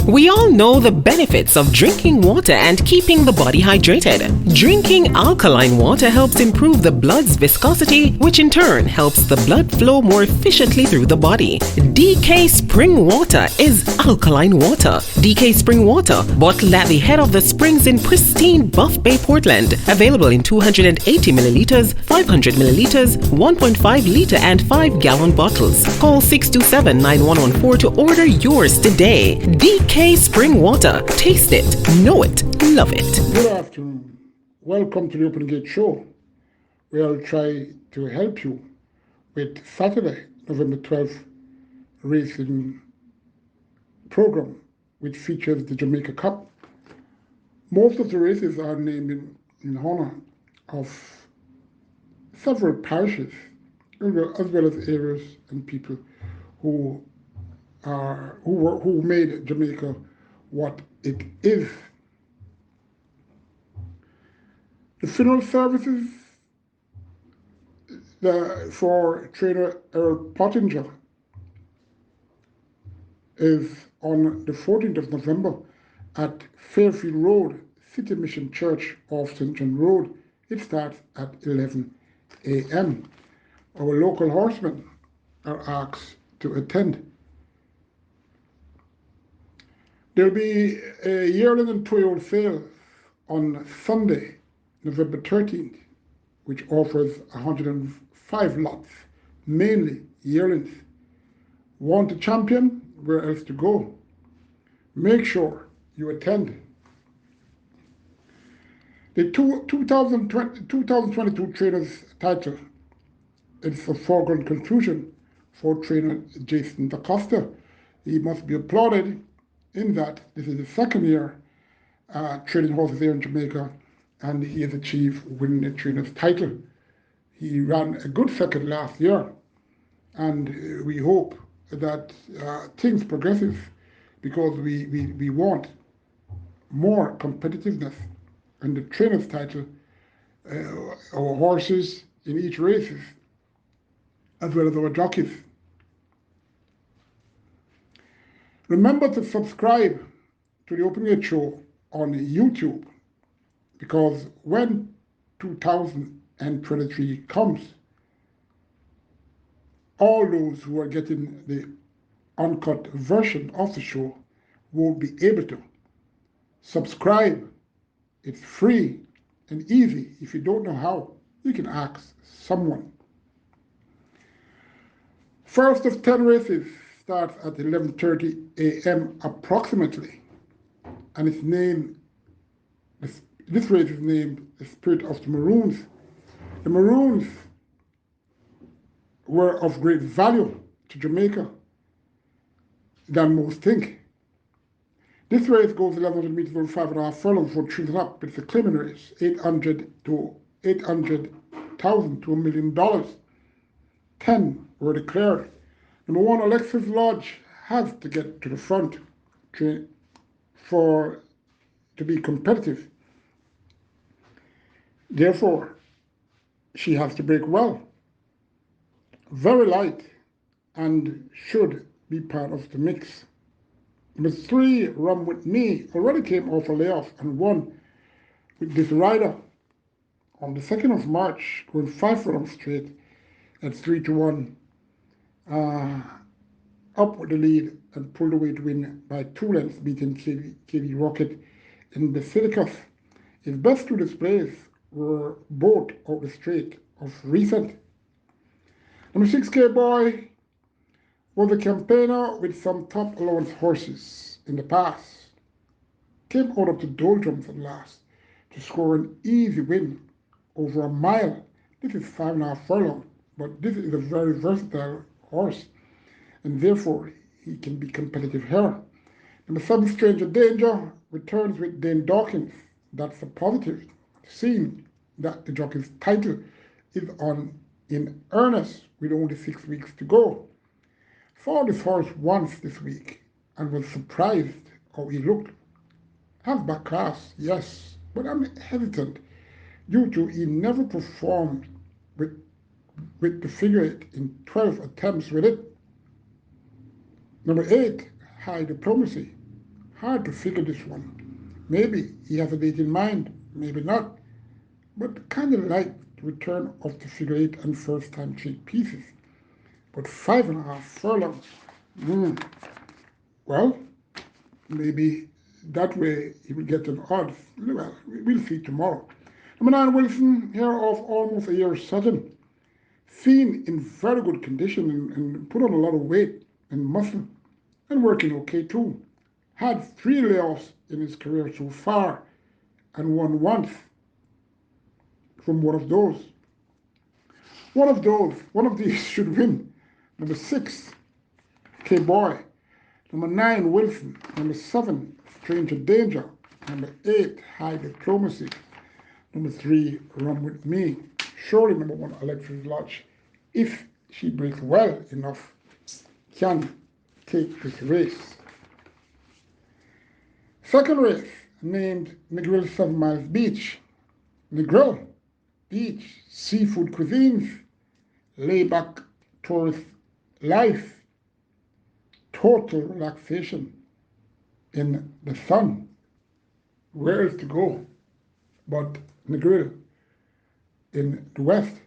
We all know the benefits of drinking water and keeping the body hydrated. Drinking alkaline water helps improve the blood's viscosity, which in turn helps the blood flow more efficiently through the body. DK Spring Water is alkaline water. DK Spring Water, bottled at the head of the springs in pristine Buff Bay, Portland. Available in 280 milliliters, 500 milliliters, 1.5 liter and 5-gallon bottles. Call 627-9114 to order yours today. DK Spring Water. Taste it, know it, love it. Good afternoon. Welcome to the Open Gate Show, where I'll try to help you with Saturday, November 12th racing program, which features the Jamaica Cup. Most of the races are named in honor of several parishes, as well as areas and people who made Jamaica what it is. The funeral services for trainer Earl Pottinger is on the 14th of November at Fairfield Road, City Mission Church off St. John Road. It starts at 11 a.m. Our local horsemen are asked to attend. There'll be a yearling and 2-year-old sale on Sunday, November 13th, which offers 105 lots, mainly yearlings. Want a champion? Where else to go? Make sure you attend. The 2022 Trainers title is a foregone conclusion for trainer Jason DaCosta. He must be applauded in that this is his second year training horses here in Jamaica, and he has achieved winning the trainer's title. He ran a good second last year, and we hope that things progresses, because we want more competitiveness. And the trainer's title, our horses in each race, as well as our jockeys. Remember to subscribe to the Open Gate Show on YouTube, because when 2023 comes, all those who are getting the uncut version of the show won't be able to. Subscribe. It's free and easy. If you don't know how, you can ask someone. First of 10 races starts at 11:30 a.m. approximately, and it's named, this race is named the Spirit of the Maroons. The Maroons were of great value to Jamaica than most think. This race goes 1,100 meters over 5.5 furlongs for 3 up. It's a claiming race, $800,000 to $1 million. 10 were declared. Number 1, Alexis Lodge has to get to the front to be competitive. Therefore, she has to break well. Very light, and should be part of the mix. Number 3, Rum With Me, already came off a layoff and won with this rider on the 2nd of March, going 5 furlongs straight at 3-1. Up with the lead and pulled away to win by 2 lengths, beating KV Rocket in the Silicus. His best 2 displays were both out the straight of recent. Number 6, K-Boy, was a campaigner with some top allowance horses in the past. Came out of the doldrums at last to score an easy win over a mile. This is 5.5 furlong, but this is a very versatile horse, and therefore he can be competitive here. Number 7, Stranger Danger, returns with Dane Dawkins. That's a positive, seeing that the jockey's title is on in earnest with only 6 weeks to go. Saw this horse once this week and was surprised how he looked. Has back class, yes, but I'm hesitant due to he never performed with the figure 8 in 12 attempts with it. Number 8, High Diplomacy. Hard to figure this one. Maybe he has a date in mind, maybe not. But kind of like the return of the figure eight and first time cheek pieces. But 5.5 furlongs. Mm, well, maybe that way he will get an odds. Well, we'll see tomorrow. Number 9, Wilson, here of almost a year certain. Seen in very good condition and put on a lot of weight and muscle and working okay too. Had 3 layoffs in his career so far and won once from one of those. One of these should win. Number 6, K-Boy. Number 9, Wilson. Number 7, Stranger Danger. Number 8, High Diplomacy. Number 3, Run With Me. Surely number 1, Alexis Lodge, if she breaks well enough, can take this race. Second race, named Negril 7 Miles Beach. Negril Beach, seafood cuisines, layback tourist life, total relaxation in the sun. Where is to go but Negril in the west?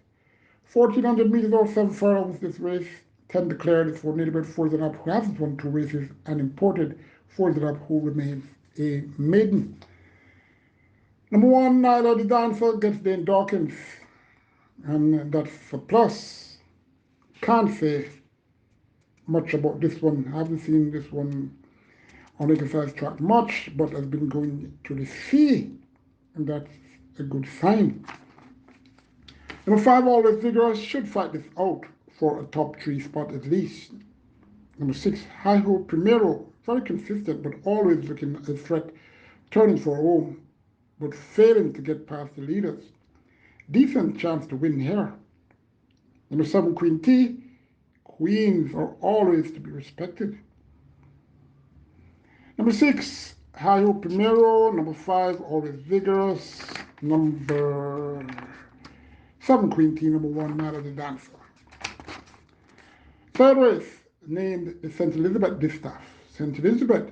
1,400 meters or 7 furlongs this race. 10 declared. It's for Native Forza Up, who hasn't won 2 races, and imported Forza Up, who remains a maiden. Number 1, Nyla the Dancer gets Dane Dawkins, and that's a plus. Can't say much about this one. I haven't seen this one on exercise track much, but has been going to the sea, and that's a good sign. Number 5, Always Vigorous, should fight this out for a top 3 spot at least. Number 6, High Hope Primero, very consistent but always looking a threat, turning for home but failing to get past the leaders. Decent chance to win here. Number 7, Queen T. Queens are always to be respected. Number 6, High Hope Primero. Number 5, Always Vigorous. Number 7, Queen T. Number 1, Nada the Dancer. Third race, named the St. Elizabeth Distaff. St. Elizabeth,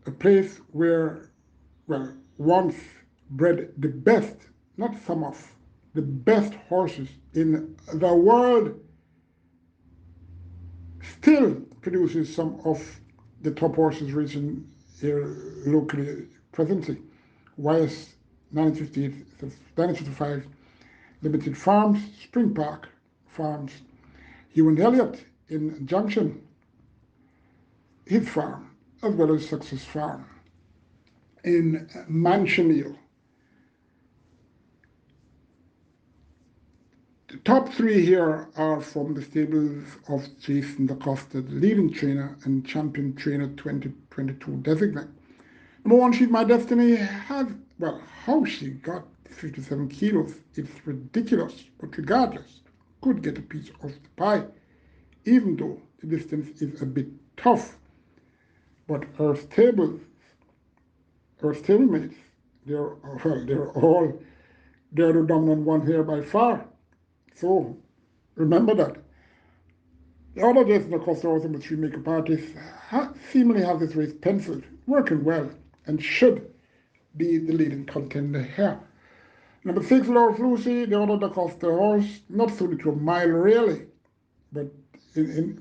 a place where, well, once bred the best, not some of, the best horses in the world, still produces some of the top horses racing here locally presently. YS 955 Limited Farms, Spring Park Farms, Hugh and Elliott in Junction, his farm, as well as Success Farm in Manchonneil. The top 3 here are from the stables of Jason DaCosta, the leading trainer and champion trainer 2022 designate. Number 1, She's My Destiny, has, well, how she got 57 kilos, it's ridiculous, but regardless, could get a piece of the pie, even though the distance is a bit tough. But her stablemate, they're the dominant one here by far. So remember that. The other Jason DaCosta, also number 3 makeup artist, seemingly has this race penciled, working well, and should be the leading contender here. Number 6, Laurel Lucy, the other DaCosta horse, not suited to a mile really, but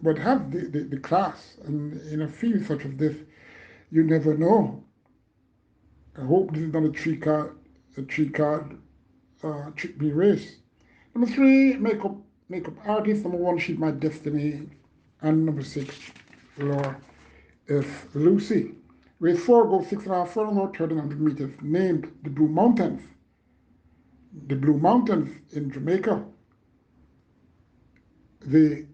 but have the class. And in a field such as this, you never know. I hope this is not a three card trick me race. Number 3, makeup artist. Number 1, She's My Destiny, and number 6, Laura F. Lucy. Race 4 goes 6.5 furlongs or 1,300 meters, named the Blue Mountains. The Blue Mountains in Jamaica, the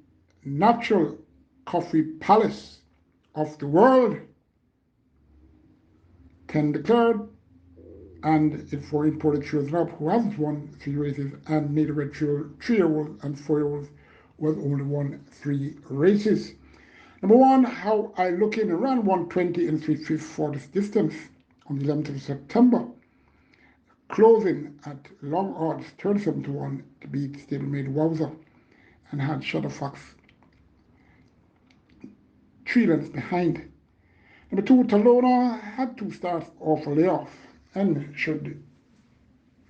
natural coffee palace of the world. 10 declared, and it's for imported Cheers Up, who hasn't won 3 races, and Native Red 3-year-olds and 4-year-olds was only won 3 races. Number 1, How I Look In, around 120 and 3/5 for this distance on the 11th of September. Closing at long odds, 37-1 to beat stablemate Wowzer, and had Shutterfox 3 lengths behind. Number 2, Talona had to start off a layoff and should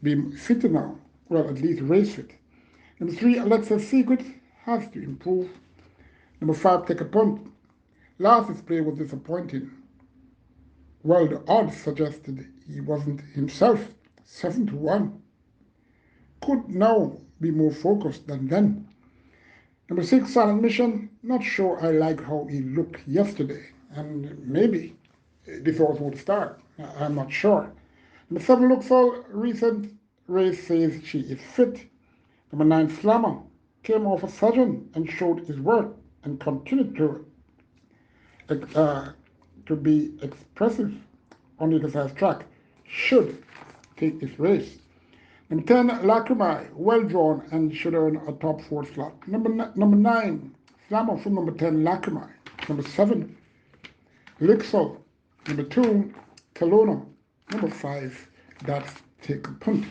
be fitter now, well, at least race fit. Number 3, Alexa's Secret has to improve. Number 5, Take a Punt. Last display was disappointing. Well, the odds suggested he wasn't himself. 7-1. Could now be more focused than then. Number 6, Silent Mission. Not sure I like how he looked yesterday. And maybe this also would start. I'm not sure. Number 7, Luxol. Recent race says she is fit. Number 9, Slammer. Came off a surgeon and showed his worth and continued to be expressive on the exercise track. Should take this race. Number 10, Lacrimae, well drawn and should earn a top 4 slot. Number 9, Slammer from number 10, Lacrimae. Number 7, Lixel. Number 2, Kelowna. Number 5, that's Take a Punt.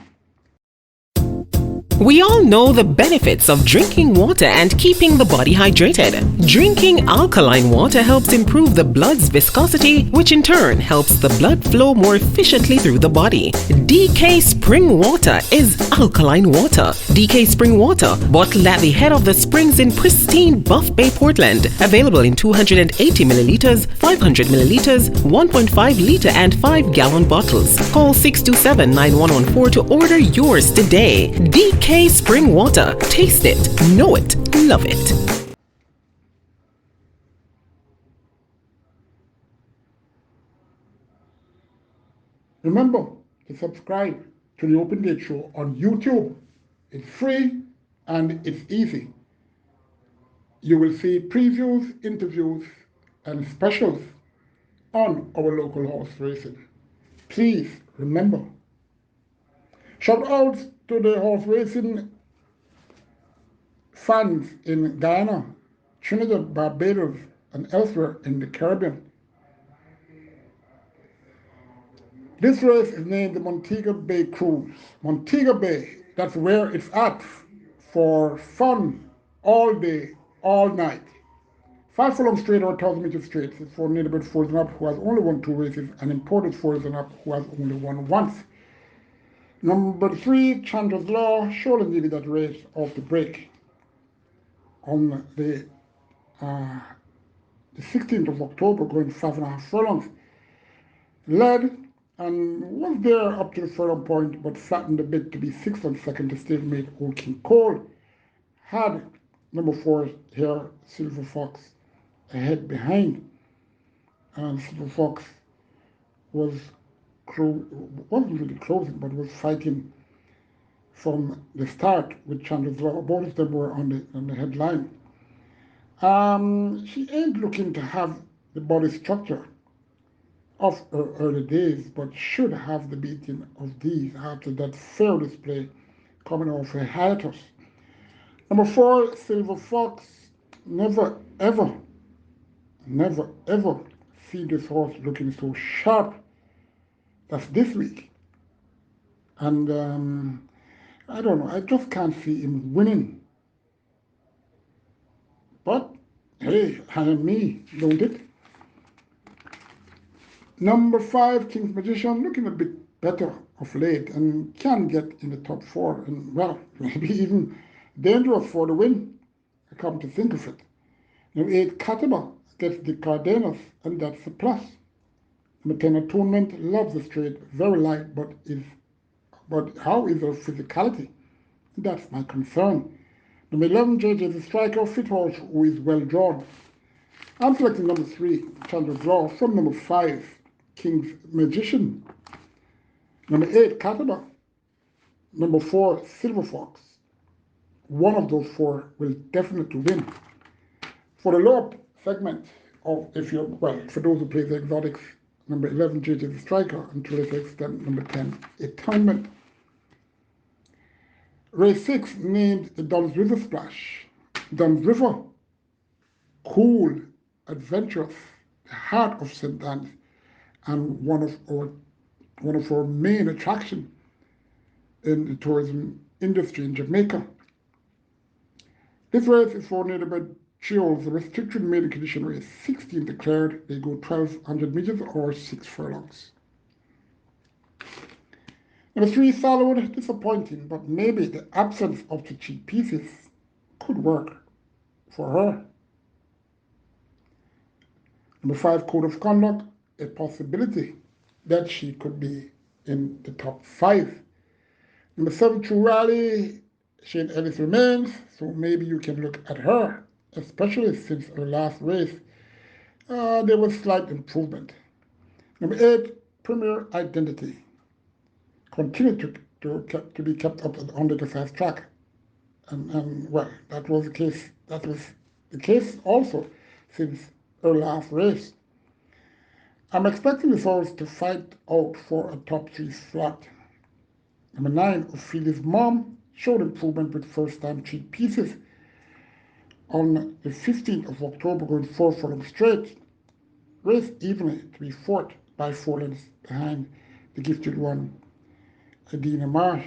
We all know the benefits of drinking water and keeping the body hydrated. Drinking alkaline water helps improve the blood's viscosity, which in turn helps the blood flow more efficiently through the body. DK Spring Water is alkaline water. DK Spring Water, bottled at the head of the springs in pristine Buff Bay, Portland. Available in 280 milliliters, 500 milliliters, 1.5 liter and 5-gallon bottles. Call 627-9114 to order yours today. DK Spring Water. Taste it, know it, love it. Remember to subscribe to the Open Gate Show on YouTube. It's free and it's easy. You will see previews, interviews, and specials on our local horse racing. Please remember. Shout out to the horse racing fans in Guyana, Trinidad, Barbados, and elsewhere in the Caribbean. This race is named the Montego Bay Cruise. Montego Bay, that's where it's at for fun all day, all night. 5 furlong straight or 1,000-meter straight is for Neighborhood Fours and Up, who has only won 2 races, and Imported Fours and Up, who has only won once. Number 3, Chandra's Law, surely needed that race off the break on the 16th of October, going 5.5 furlongs. Led and was there up to the furlong point, but flattened a bit to be 6th on second to stablemate Old King Cole. Had number 4 here, Silver Fox, ahead behind. And Silver Fox wasn't really closing, but was fighting from the start with Chandler's Law. Both of them were on the headline. She ain't looking to have the body structure of her early days, but should have the beating of these after that fair display coming off her hiatus. Number 4, Silver Fox. Never ever see this horse looking so sharp. That's this week. And I don't know, I just can't see him winning. But hey, I am me, don't it? Number 5, King's Magician, looking a bit better of late and can get in the top 4 and, well, maybe even dangerous for the win. I come to think of it. Number 8, Cataba gets the Cardenas, and that's a plus. Number 10, Atonement, loves the straight, very light, but how is her physicality? That's my concern. Number 11, JJ the Striker, fit horse who is well drawn. I'm selecting number 3, Chandler's Law, from number 5, King's Magician. Number 8, Cataba. Number 4, Silver Fox. One of those 4 will definitely win. For the lower segment of, for those who play the exotics, number 11, JJ the Striker, and to a lesser extent, number 10, Atonement. Race 6, named the Dunn's River Splash. Dunn's River, cool, adventurous, the heart of St. Anne's, and one of our main attractions in the tourism industry in Jamaica. This race is for neighborhood She holds the restricted maiden condition race, 16 declared. They go 1,200 meters or 6 furlongs. Number 3, Salwood, disappointing, but maybe the absence of the cheek pieces could work for her. Number 5, Code of Conduct, a possibility that she could be in the top 5. Number 7, True Rally, Shane Ellis remains, so maybe you can look at her, especially since her last race. There was slight improvement. Number 8, Premier Identity, continued to be kept up on the fast track. And well, that was the case. That was the case also since her last race. I'm expecting the Souls to fight out for a top 3 slot. Number 9, Ophelia's Mom, showed improvement with first-time cheek pieces on the 15th of October, going 4 furlongs straight. Race evenly to be fourth by 4 lengths behind the gifted one, Adina Marsh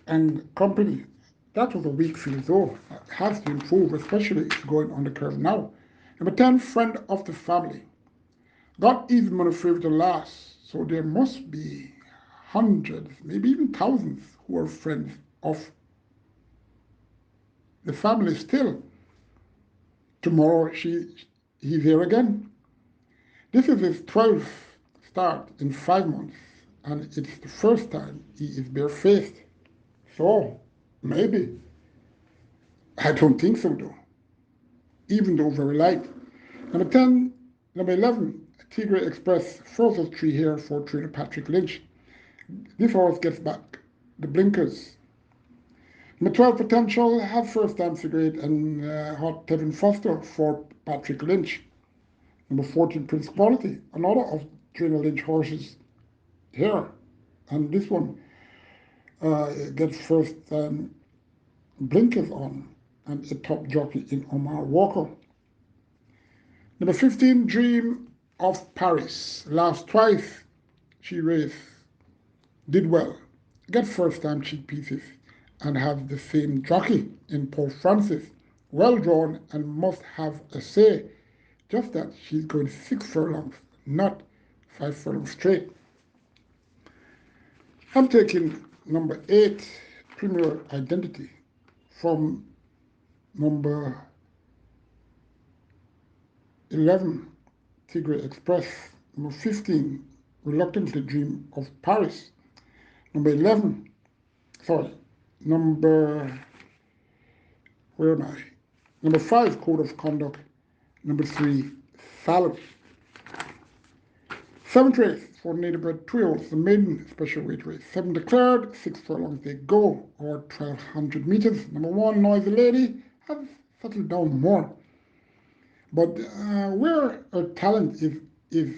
and company. That was a weak field though. It has to improve, especially going on the curve now. Number 10, Friend of the Family. Got even money favorite to last, so there must be hundreds, maybe even thousands, who are friends of the family still. Tomorrow he's here again. This is his 12th start in 5 months, and it's the first time he is barefaced. So, maybe. I don't think so though, even though very light. Number 10, number 11, Tigre Express, first of 3 here for trainer Patrick Lynch. This horse gets back the blinkers. Number 12, Potential, has first time figure 8 and Hot Tevin Foster for Patrick Lynch. Number 14, Prince Quality, another of trainer Lynch horses here. And this one gets first blinkers on and a top jockey in Omar Walker. Number 15, Dream of Paris. Last twice she raced, did well, get first time cheek pieces, and have the same jockey in Paul Francis. Well drawn and must have a say. Just that she's going 6 furlongs, not 5 furlongs straight. I'm taking number 8, Premier Identity, from number 11, Tigre Express. Number 15, Reluctantly Dream of Paris. Number 5, Code of Conduct. Number 3, Salad. 7th race for native-bred trios, the maiden special weight race. 7 declared, 6 furlongs they go, or 1,200 meters. Number 1, Noisy Lady, has settled down more. But where her talent is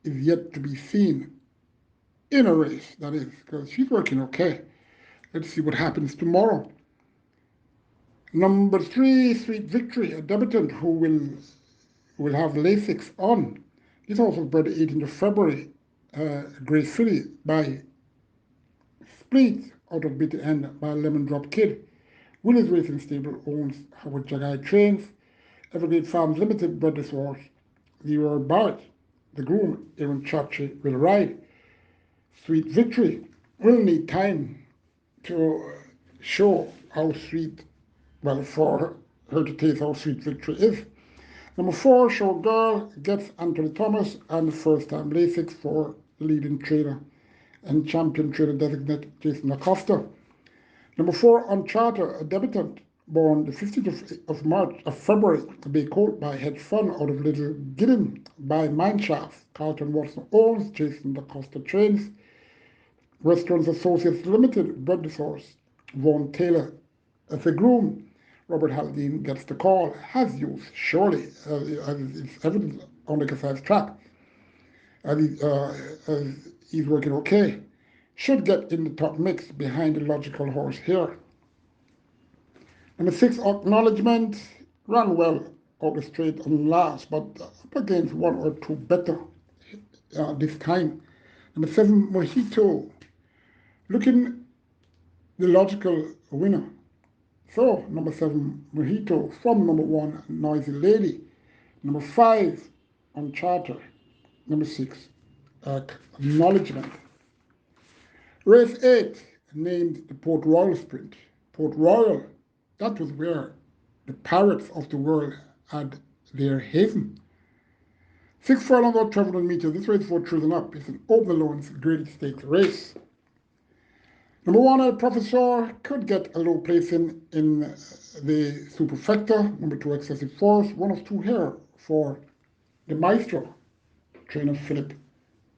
yet to be seen in a race, that is, because she's working okay. Let's see what happens tomorrow. Number 3, Sweet Victory, a debutant who will have Lasix on. This horse was bred the 18th of February, Great Philly, by Split out of Bitter End by Lemon Drop Kid. Willis Racing Stable owns Howard Jagai Trains. Everglade Farms Limited bred this horse. Leroy Barrett, the groom, Aaron Chachi, will ride. Sweet Victory will need time to show how sweet, well, for her to taste how sweet Victory is. Number 4, Show Girl, gets Anthony Thomas and first time Lasix for leading trainer and champion trainer designate Jason Acosta. Number 4, On Charter, a debutant born the 15th of February, a big colt by Hedge Fun out of Little Gideon by Mineshaft. Carlton Watson owns, Jason Acosta trains. Westerns Associates Limited bred this horse. Vaughan Taylor as a groom. Robert Haldane gets the call, has used, surely, as it's evident on the Casais track. As he's working okay. Should get in the top mix behind the logical horse here. Number 6, Acknowledgement, ran well out the straight on last, but up against 1 or 2 better this time. Number 7, Mojito, looking the logical winner. So, number 7, Mojito from number 1, Noisy Lady. Number 5, on Charter. Number 6, Acknowledgement. Race 8, named the Port Royal Sprint. Port Royal, that was where the pirates of the world had their haven. 6 furlongs or 1,200 meters. This race for children up. It's an open allowance graded stakes race. Number 1, El Professor could get a low placing in the Superfecta. Number 2, Excessive Force. 1 of 2 here for the Maestro, trainer Philip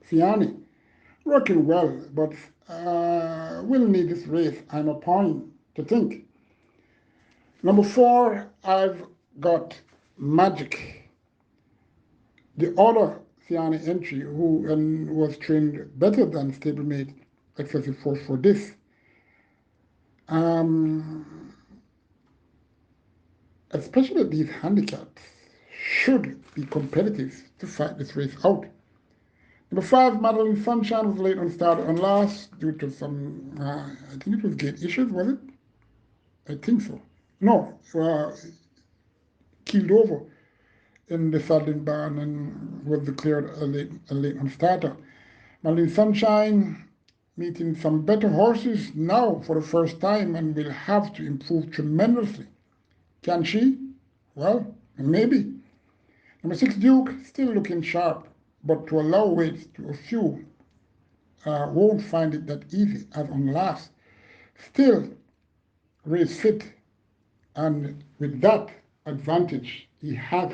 Fiani. Working well, but will need this race, I'm a point to think. Number 4, I've got Magic, the other Fiani entry who was trained better than stablemate Excessive Force for this. Especially these handicaps should be competitive to fight this race out. Number 5, Madeline Sunshine was late on start on last due to some, I think it was gate issues, was it? I think so. No, keeled over in the saddling barn and was declared a late on starter. Madeline Sunshine meeting some better horses now for the first time and will have to improve tremendously. Can she? Well, maybe. Number 6, Duke, still looking sharp, but to allow weight to a few won't find it that easy as on last. Still, race fit, and with that advantage, he has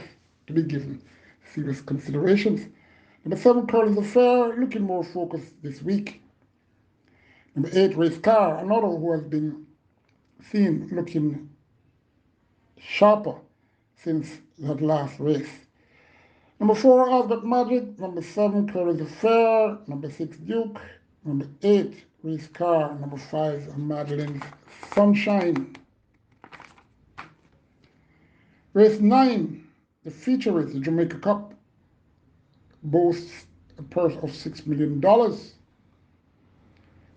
to be given serious considerations. Number 7, Curls Affair, looking more focused this week. Number 8, Race Car, another who has been seen looking sharper since that last race. Number 4, Albert Magic. Number 7, Curls Affair. Number 6, Duke. Number 8, Race Car. Number 5, Madeline's Sunshine. Race 9, the feature race, the Jamaica Cup, boasts a purse of $6 million.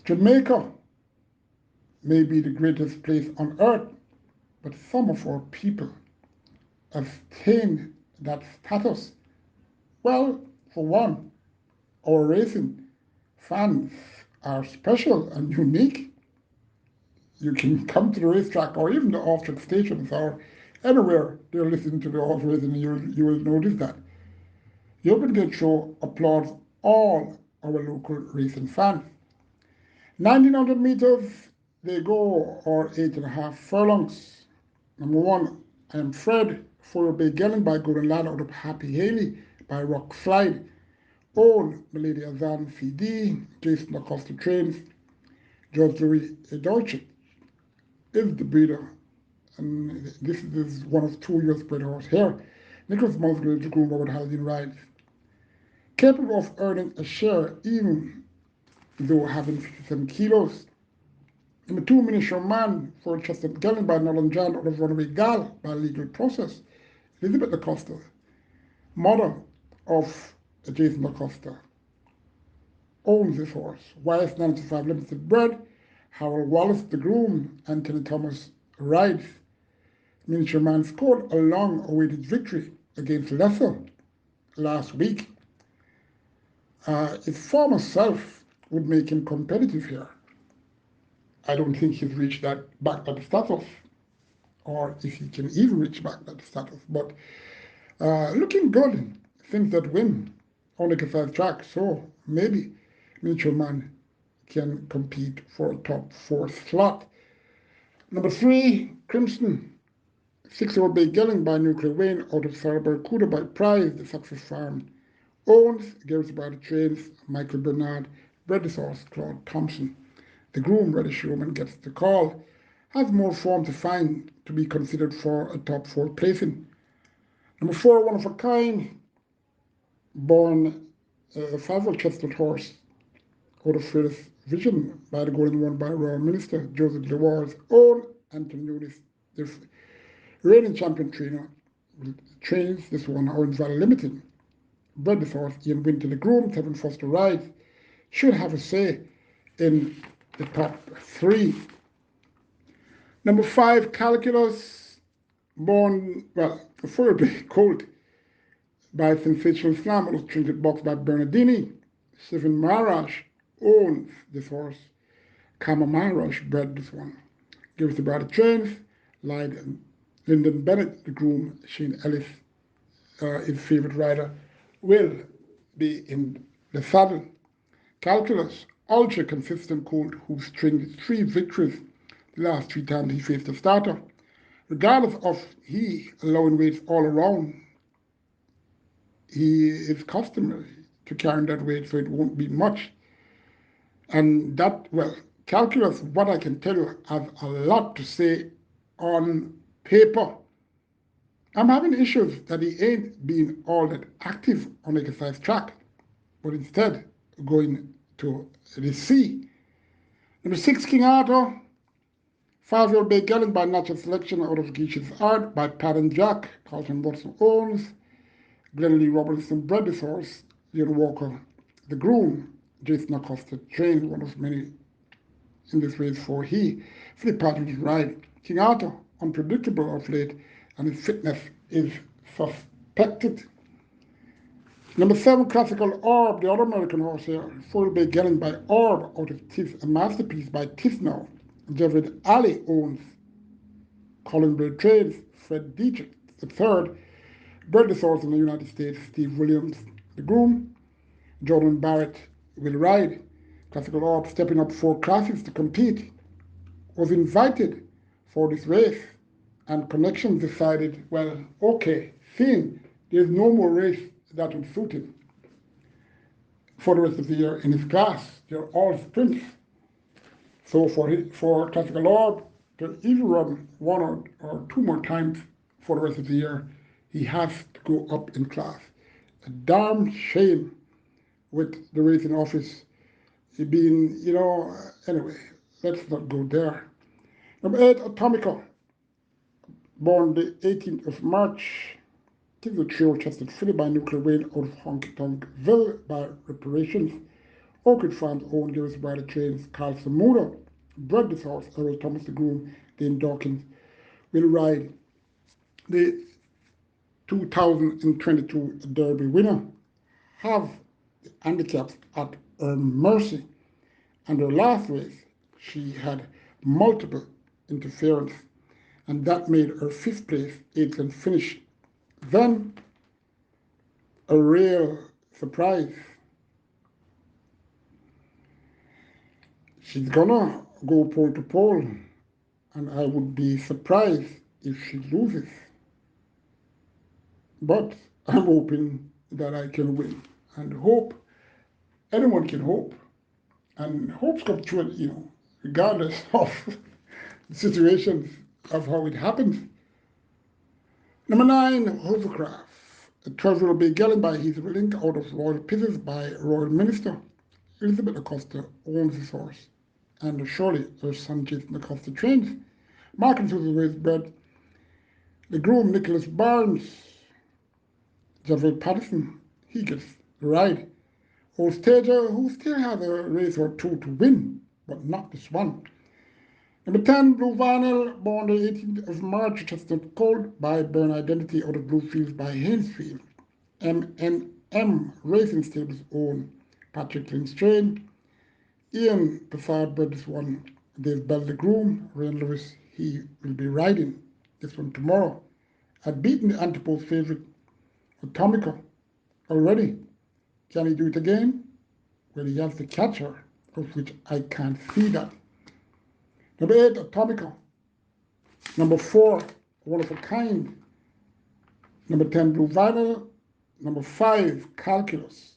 Jamaica may be the greatest place on earth, but some of our people have attained that status. Well, for one, our racing fans are special and unique. You can come to the racetrack or even the off-track stations or anywhere they're listening to the horse racing, and you will notice that. The Open Gate Show applauds all our local racing fans. 1,900 meters, they go, or 8.5 furlongs. Number 1, I Am Fred, followed by Gellin by Golden Lad out of Happy Haley by Rock Slide. Own Milady Azan CD, Jason Acosta trains. George Louis Deutsche is the breeder, and this is one of 2 US bred horse here. Nicholas Musgrave, the groom Robert Haldane rides. Capable of earning a share even though having 57 kilos. Number 2, Miniature Man for Chester Gellin by Nolan John out of Runaway Gal by Legal Process. Elizabeth Acosta, mother of Jason Acosta, owns this horse. YS95 Limited Bred, Harold Wallace the groom, Anthony Thomas rides. Miniature Man scored a long-awaited victory against Lesser last week. His former self would make him competitive here. I don't think he's reached that status, or if he can even reach back that status. But looking good since that win on the K5 track, so maybe Miniature Man can compete for a top 4 slot. Number 3, Crimson, 6-year-old Bay Gelling by Nuclear Wayne out of Sarah Barracuda by Prize, the Success Farm. Owns Garrison by the Trains, Michael Bernard, bred this horse, Claude Thompson. The groom, Reddy Sherman, gets the call. Has more form to find to be considered for a top 4 placing. Number 4, One of a Kind, born a 5-year-old chestnut horse out of Fearless Vision by the Golden One by Royal Minister Joseph Lewar's own Anthony Nunes, the reigning champion trainer, trains this one Orange Valley Limited. Bred this horse, Ian Winter, the groom, Kevin Foster rides, should have a say in the top 3. Number 5, Calculus, born, well, a 4-year colt by Sensational Slam, out of Trinket Box by Bernardini. 7, Marash owns this horse. Caymanas bred this one. Gives the brother trains. Lyndon Bennett, the groom, Shane Ellis, his favorite rider, will be in the saddle. Calculus, ultra consistent colt who stringed 3 victories the last 3 times he faced a starter. Regardless of he allowing weights all around, he is customary to carry that weight, so it won't be much. And that, well, Calculus, what I can tell you, has a lot to say on paper. I'm having issues that he ain't being all that active on the exercise track, but instead going to the sea. Number 6, King Arthur. 5-year-old Bay Gallant by natural selection out of Geish's Art by Pat and Jack. Carlton Watson owns. Glenn Lee Robinson bred this horse. Ian Walker, the groom. Jason Acosta trained, one of many in this race for he. Philip Patrick's ride. King Arthur, unpredictable of late, and his fitness is suspected. Number 7, Classical Orb, the other American horse here. 4-year-old Bay Gallant by Orb out of Tiff, a masterpiece by Tiff now. David Alley owns. Colin Blair trades. Fred Dietrich, the third. Bred this horse in the United States. Steve Williams, the groom. Jordan Barrett will ride. Classical Orb stepping up 4 classes to compete. Was invited for this race, and Connections decided, well, okay, seeing there's no more race that would suit him for the rest of the year in his class. They're all sprints. So for Classical Orb to either run 1 or 2 more times for the rest of the year, he has to go up in class. A darn shame with the racing office being, anyway, let's not go there. Number 8, Atomica, born the 18th of March. This is a trio chested filly by Nuclear Wayne out of Honky Tonkville by Reparations. Orchid Farms owned, gives by the trains. Carl Samuda bred this horse. Errol Thomas, the groom. Dane Dawkins will ride. The 2022 Derby winner have the handicaps at her mercy. And her last race, she had multiple interference, and that made her 5th place 8th finish. Then a real surprise. She's gonna go pole to pole, and I would be surprised if she loses. But I'm hoping that I can win, and hope, anyone can hope, and hopes come true, regardless of the situations of how it happens. Number 9, Hovercraft. A 12-year-old Bay Gallant by Heath Link out of Royal Pizzas by Royal Minister. Elizabeth Acosta owns this horse, and surely her son Jason Acosta trains. Mark and Susan Ways bred. The groom Nicholas Barnes, Javel Patterson, he gets the ride. Old Stager, who still has a race or 2 to win, but not this one. Number 10, Blue Vinyl, born the 18th of March, Chestnut Colt by Burn Identity out of Bluefields by Hainesfield. M&M Racing Stables own Patrick Lindstrain. Ian Passard bred this one. Dave Bell the groom. Ryan Lewis, he will be riding this one tomorrow. I've beaten the Antipode favorite, Atomica, already. Can he do it again? Well, he has the catcher, of which I can't see that. Number 8, Atomica. Number 4, One of a Kind. Number 10, Blue Vinyl. Number 5, Calculus.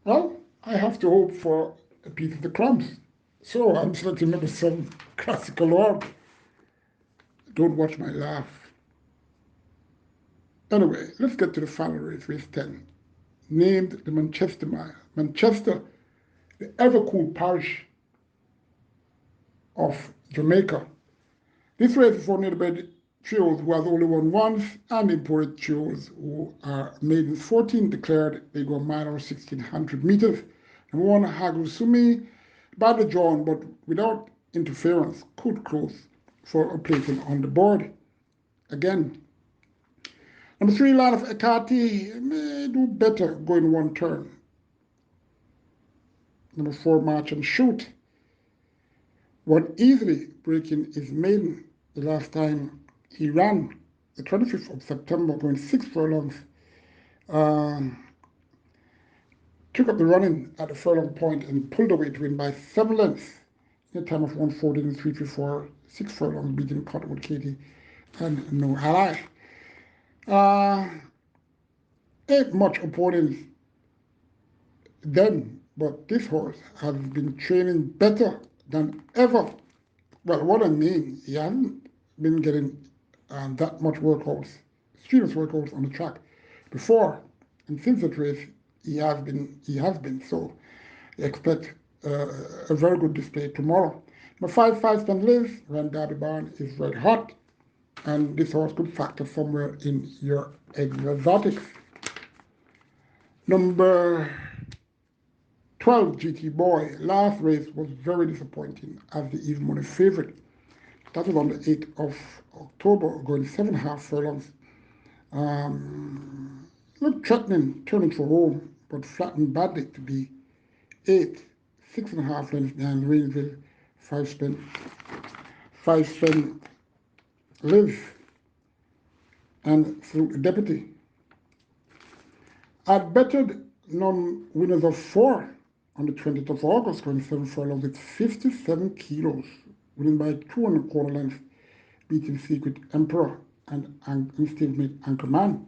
Well, I have to hope for a piece of the crumbs. So I'm selecting number 7, Classical Orb. Don't watch my laugh. Anyway, let's get to the final race, race 10. Named the Manchester Mile. Manchester, the ever-cool parish of Jamaica. This race is for native trios who have only won once, and imported trios who are maidens. 14 declared they go a mile or 1,600 meters. Number 1, Hagusumi, badly drawn but without interference, could close for a placing on the board. Again, number 3, Line of Ekati may do better going one turn. Number 4, March and Shoot. Won easily breaking his maiden the last time he ran, the 25th of September, going 6 furlongs. Took up the running at the furlong point and pulled away to win by 7 lengths in a time of 1:14.3 before 6 furlongs, beating Cottonwood Katie and No Ally. Ain't much opponents then, but this horse has been training better than ever. Well, what I mean, he hasn't been getting that much workouts, strenuous workouts on the track before, and since that race, he has been. So, expect a very good display tomorrow. Number 5, Five Stand Liz, ran Derby Barn, is red hot, and this horse could factor somewhere in your exotics. Number 12, GT Boy. Last race was very disappointing as the even money favorite. That was on the 8th of October, going 7.5 furlongs. Looked threatening, turning for home, but flattened badly to be 8th, 6.5 lengths behind Rainville, 5 spin Live, and through the deputy. I betted non-winners of 4 on the 20th of August, going 7 furlongs with 57 kilos, winning by 2.25 lengths, beating Secret Emperor and stablemate Anchorman.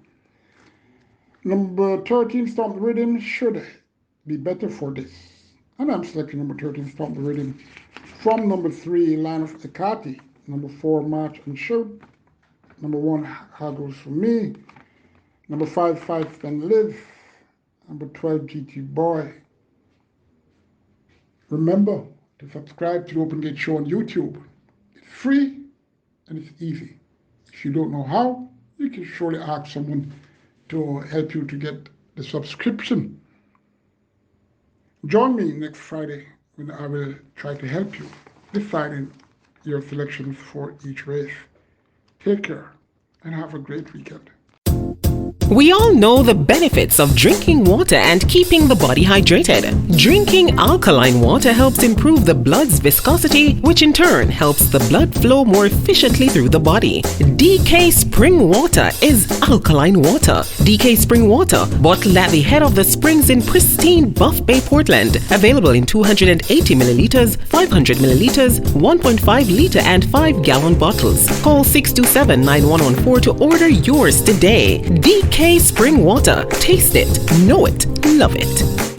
Number 13, Stomp the Rhythm, should be better for this. And I'm selecting number 13, Stomp the Rhythm, from number 3, Line of Ekati, number 4, March and Shoot, number 1, How Goes For Me, number 5, Five Stand Live, number 12, GT Boy. Remember to subscribe to the Open Gate Show on YouTube. It's free and it's easy. If you don't know how, you can surely ask someone to help you to get the subscription. Join me next Friday when I will try to help you deciding your selections for each race. Take care and have a great weekend. We all know the benefits of drinking water and keeping the body hydrated. Drinking alkaline water helps improve the blood's viscosity, which in turn helps the blood flow more efficiently through the body. DK Spring Water is alkaline water. DK Spring Water, bottled at the head of the springs in pristine Buff Bay, Portland. Available in 280 milliliters, 500 milliliters, 1.5 liter and 5-gallon bottles. Call 627-9114 to order yours today. DK Spring Water. Taste it, know it, love it.